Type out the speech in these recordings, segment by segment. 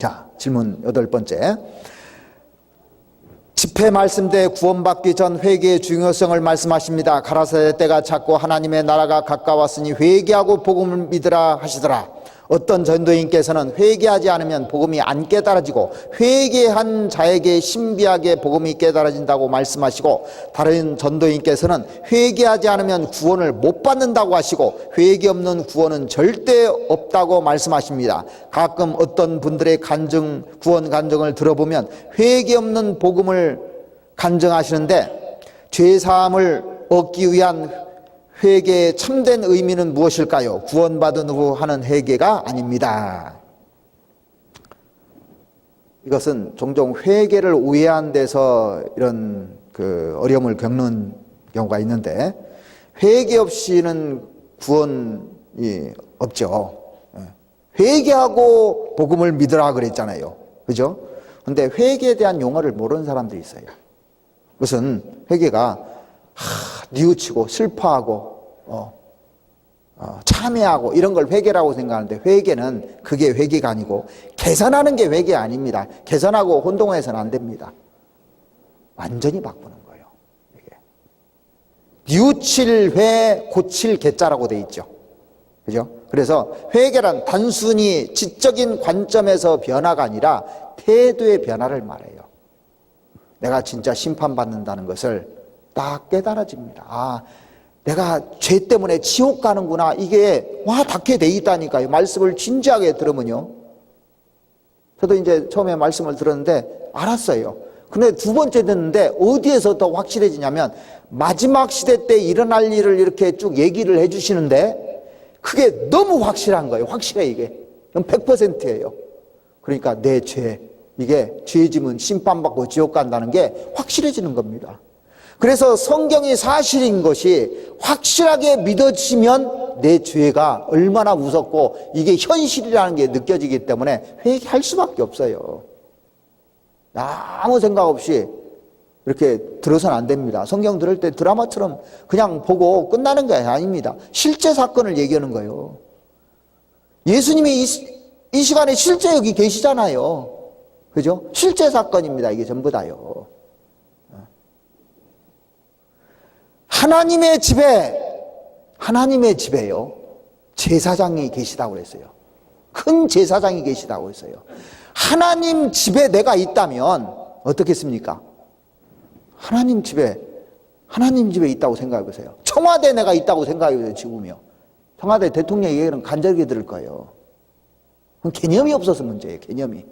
자, 질문 8번째. 집회 말씀대 구원받기 전 회개의 중요성을 말씀하십니다. 가라사대 때가 찼고 하나님의 나라가 가까웠으니 회개하고 복음을 믿으라 하시더라. 어떤 전도인께서는 회개하지 않으면 복음이 안 깨달아지고 회개한 자에게 신비하게 복음이 깨달아진다고 말씀하시고, 다른 전도인께서는 회개하지 않으면 구원을 못 받는다고 하시고 회개 없는 구원은 절대 없다고 말씀하십니다. 가끔 어떤 분들의 구원 간증을 들어보면 회개 없는 복음을 간증하시는데, 죄사함을 얻기 위한 회개의 참된 의미는 무엇일까요? 구원받은 후 하는 회개가 아닙니다. 이것은 종종 회개를 오해한 데서 이런 어려움을 겪는 경우가 있는데, 회개 없이는 구원이 없죠. 회개하고 복음을 믿으라 그랬잖아요. 그죠? 근데 회개에 대한 용어를 모르는 사람들이 있어요. 그것은 회개가 뉘우치고 슬퍼하고 참회하고 이런 걸 회개라고 생각하는데, 회개는 그게 회개가 아니고 개선하는 게 회개 아닙니다. 개선하고 혼동해서는 안 됩니다. 완전히 바꾸는 거예요. 이게. 뉘우칠 회 고칠 개자라고 돼 있죠. 그죠? 그래서 회개란 단순히 지적인 관점에서 변화가 아니라 태도의 변화를 말해요. 내가 진짜 심판받는다는 것을 딱 깨달아집니다. 아, 내가 죄 때문에 지옥 가는구나. 이게 닿게 돼 있다니까요. 말씀을 진지하게 들으면요. 저도 이제 처음에 말씀을 들었는데 알았어요. 근데 두 번째 듣는데 어디에서 더 확실해지냐면, 마지막 시대 때 일어날 일을 이렇게 쭉 얘기를 해주시는데 그게 너무 확실한 거예요. 확실해. 이게 100%예요. 그러니까 내 죄, 이게 죄짐은 심판받고 지옥 간다는 게 확실해지는 겁니다. 그래서 성경이 사실인 것이 확실하게 믿어지면 내 죄가 얼마나 무섭고 이게 현실이라는 게 느껴지기 때문에 회개할 수밖에 없어요. 아무 생각 없이 이렇게 들어서는 안 됩니다. 성경 들을 때 드라마처럼 그냥 보고 끝나는 게 아닙니다. 실제 사건을 얘기하는 거예요. 예수님이 이 시간에 실제 여기 계시잖아요. 그죠? 실제 사건입니다. 이게 전부 다요. 하나님의 집에요, 제사장이 계시다고 그랬어요. 큰 제사장이 계시다고 했어요. 하나님 집에 내가 있다면 어떻겠습니까? 하나님 집에 있다고 생각해 보세요. 청와대에 내가 있다고 생각해 보세요. 지금요. 청와대 대통령 얘기는 간절하게 들을 거예요. 그건 개념이 없어서 문제예요. 개념이.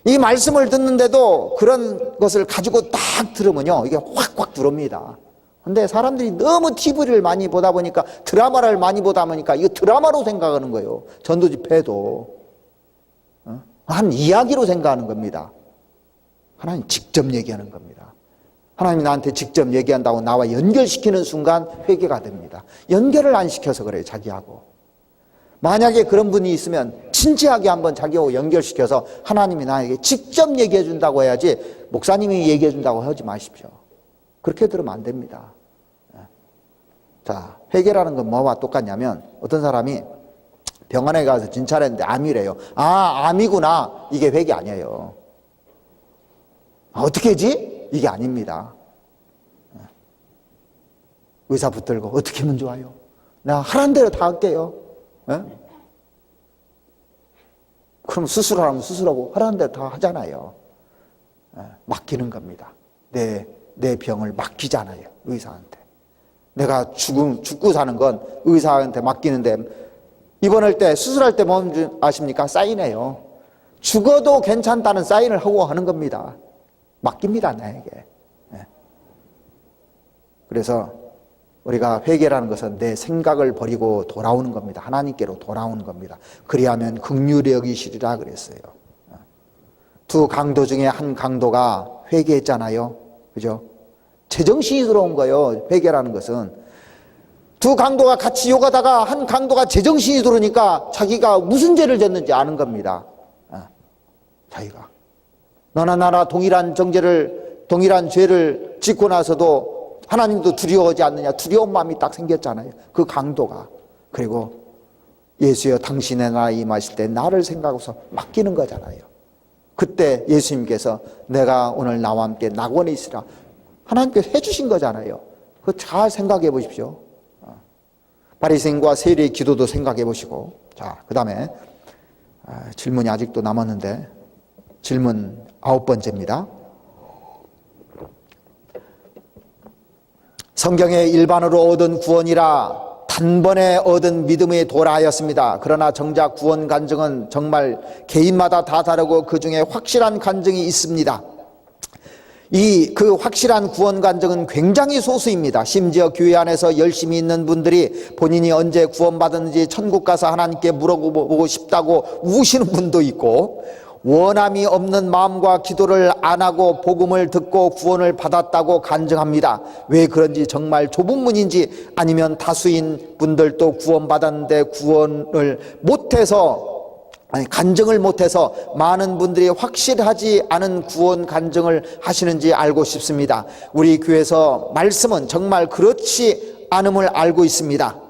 이 말씀을 듣는데도 그런 것을 가지고 딱 들으면요, 이게 확 들어옵니다. 근데 사람들이 너무 TV를 많이 보다 보니까, 드라마를 많이 보다 보니까 이거 드라마로 생각하는 거예요. 전도 집회도 한 이야기로 생각하는 겁니다. 하나님 직접 얘기하는 겁니다. 하나님이 나한테 직접 얘기한다고 나와 연결시키는 순간 회개가 됩니다. 연결을 안 시켜서 그래요. 자기하고. 만약에 그런 분이 있으면 진지하게 한번 자기하고 연결시켜서 하나님이 나에게 직접 얘기해 준다고 해야지, 목사님이 얘기해 준다고 하지 마십시오. 그렇게 들으면 안 됩니다. 자, 회개라는 건 뭐와 똑같냐면, 어떤 사람이 병원에 가서 진찰했는데 암이래요. 아, 암이구나. 이게 회개 아니에요. 어떻게 하지? 이게 아닙니다. 의사 붙들고 어떻게 하면 좋아요? 나 하라는 대로 다 할게요. 그럼 수술하면 수술하고 하라는 대로 다 하잖아요. 맡기는 겁니다. 내 병을 맡기잖아요. 의사한테. 내가 죽고 사는 건 의사한테 맡기는데, 입원할 때, 수술할 때 뭐 아십니까? 사인해요. 죽어도 괜찮다는 사인을 하고 하는 겁니다. 맡깁니다, 나에게. 그래서 우리가 회개라는 것은 내 생각을 버리고 돌아오는 겁니다. 하나님께로 돌아오는 겁니다. 그리하면 긍휼히 여기시리라 그랬어요. 두 강도 중에 한 강도가 회개했잖아요. 그죠? 제정신이 들어온 거예요. 회개라는 것은. 두 강도가 같이 욕하다가 한 강도가 제정신이 들어오니까 자기가 무슨 죄를 졌는지 아는 겁니다. 자기가. 너나 나나 동일한 죄를 짓고 나서도 하나님도 두려워하지 않느냐. 두려운 마음이 딱 생겼잖아요. 그 강도가. 그리고 예수여 당신의 나라 임하실 때 나를 생각하고서 맡기는 거잖아요. 그때 예수님께서 내가 오늘 나와 함께 낙원에 있으라 하나님께서 해주신 거잖아요. 그거 잘 생각해 보십시오. 바리새인과 세리의 기도도 생각해 보시고. 자, 그 다음에 질문이 아직도 남았는데 질문 9번째입니다. 성경의 일반으로 얻은 구원이라 단번에 얻은 믿음의 도라하였습니다. 그러나 정작 구원 간증은 정말 개인마다 다 다르고 그 중에 확실한 간증이 있습니다. 그 확실한 구원 간증은 굉장히 소수입니다. 심지어 교회 안에서 열심히 있는 분들이 본인이 언제 구원받았는지 천국 가서 하나님께 물어보고 싶다고 우시는 분도 있고, 원함이 없는 마음과 기도를 안 하고 복음을 듣고 구원을 받았다고 간증합니다. 왜 그런지 정말 좁은 문인지 아니면 다수인 분들도 구원받았는데 구원을 못해서 간증을 못해서 많은 분들이 확실하지 않은 구원 간증을 하시는지 알고 싶습니다. 우리 교회에서 말씀은 정말 그렇지 않음을 알고 있습니다.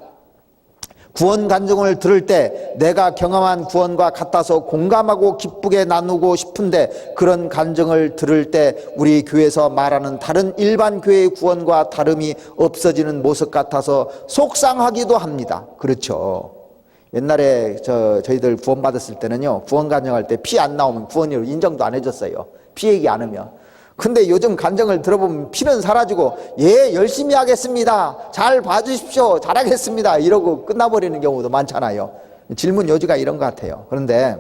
구원 간증을 들을 때 내가 경험한 구원과 같아서 공감하고 기쁘게 나누고 싶은데 그런 간증을 들을 때 우리 교회에서 말하는 다른 일반 교회의 구원과 다름이 없어지는 모습 같아서 속상하기도 합니다. 그렇죠. 옛날에 저희들 구원 받았을 때는요, 구원 간증할 때 피 안 나오면 구원으로 인정도 안 해줬어요. 피 얘기 안 하면. 근데 요즘 간증을 들어보면 피는 사라지고 예 열심히 하겠습니다, 잘 봐주십시오, 잘하겠습니다 이러고 끝나버리는 경우도 많잖아요. 질문 요지가 이런 것 같아요. 그런데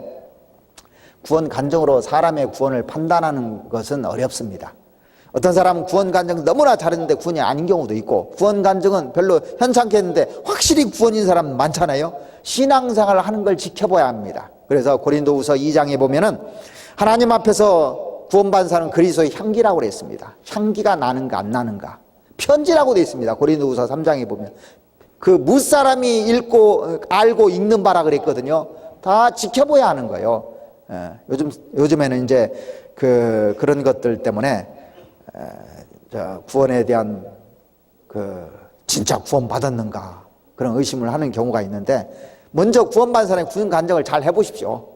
구원 간증으로 사람의 구원을 판단하는 것은 어렵습니다. 어떤 사람은 구원 간증 너무나 잘했는데 구원이 아닌 경우도 있고, 구원 간증은 별로 현찮게 했는데 확실히 구원인 사람 많잖아요. 신앙생활을 하는 걸 지켜봐야 합니다. 그래서 고린도후서 2장에 보면은 하나님 앞에서 구원받은 사람은 그리스도의 향기라고 그랬습니다. 향기가 나는가 안 나는가. 편지라고 되어 있습니다. 고린도후서 3장에 보면 그 무사람이 읽고 알고 읽는 바라 그랬거든요. 다 지켜봐야 하는 거예요. 요즘에는 이제 그런 것들 때문에 구원에 대한 진짜 구원 받았는가 그런 의심을 하는 경우가 있는데, 먼저 구원받은 사람의 구원 간증을 잘 해보십시오.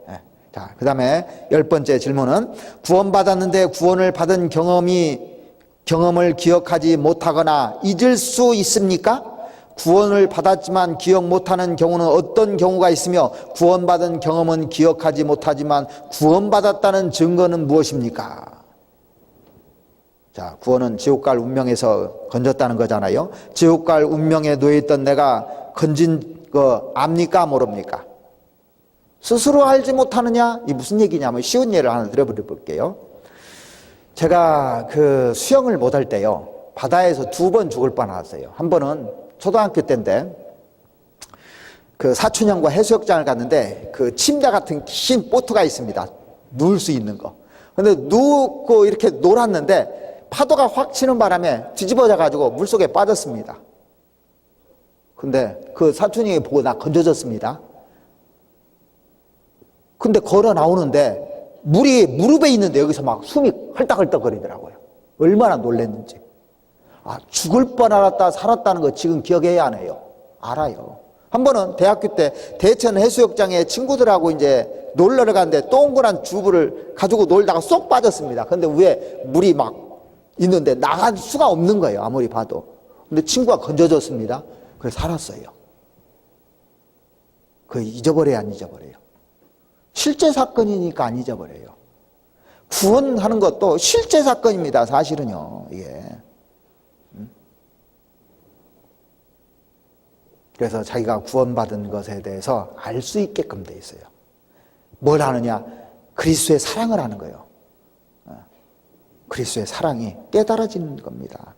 자, 그 다음에 10번째 질문은 구원받았는데 구원을 받은 경험을 기억하지 못하거나 잊을 수 있습니까? 구원을 받았지만 기억 못하는 경우는 어떤 경우가 있으며 구원받은 경험은 기억하지 못하지만 구원받았다는 증거는 무엇입니까? 자, 구원은 지옥 갈 운명에서 건졌다는 거잖아요. 지옥 갈 운명에 놓여있던 내가 건진 거 압니까 모릅니까? 스스로 알지 못하느냐? 이 무슨 얘기냐면 쉬운 예를 하나 들어볼게요. 제가 수영을 못할 때요, 바다에서 2번 죽을 뻔했어요. 한 번은 초등학교 때인데 사촌 형과 해수욕장을 갔는데 침대 같은 긴 보트가 있습니다. 누울 수 있는 거. 근데 누우고 이렇게 놀았는데 파도가 확 치는 바람에 뒤집어져 가지고 물속에 빠졌습니다. 근데 사촌 형이 보고 나 건져줬습니다. 근데 걸어 나오는데 물이 무릎에 있는데 여기서 막 숨이 헐떡헐떡 거리더라고요. 얼마나 놀랐는지. 죽을 뻔 알았다 살았다는 거 지금 기억해야 하네요. 알아요. 한 번은 대학교 때 대천 해수욕장에 친구들하고 이제 놀러 갔는데 동그란 주부를 가지고 놀다가 쏙 빠졌습니다. 근데 위에 물이 막 있는데 나갈 수가 없는 거예요, 아무리 봐도. 근데 친구가 건져줬습니다. 그래서 살았어요. 잊어버려야 안 잊어버려요. 실제 사건이니까 안 잊어버려요. 구원하는 것도 실제 사건입니다, 사실은요. 이게. 그래서 자기가 구원받은 것에 대해서 알 수 있게끔 돼 있어요. 뭘 하느냐? 그리스도의 사랑을 하는 거예요. 그리스도의 사랑이 깨달아지는 겁니다.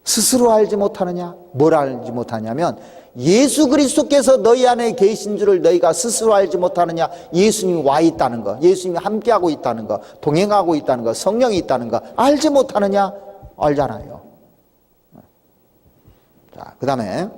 스스로 알지 못하느냐? 뭘 알지 못하냐면 예수 그리스도께서 너희 안에 계신 줄을 너희가 스스로 알지 못하느냐? 예수님이 와 있다는 거, 예수님이 함께하고 있다는 거, 동행하고 있다는 거, 성령이 있다는 거 알지 못하느냐? 알잖아요. 자, 그 다음에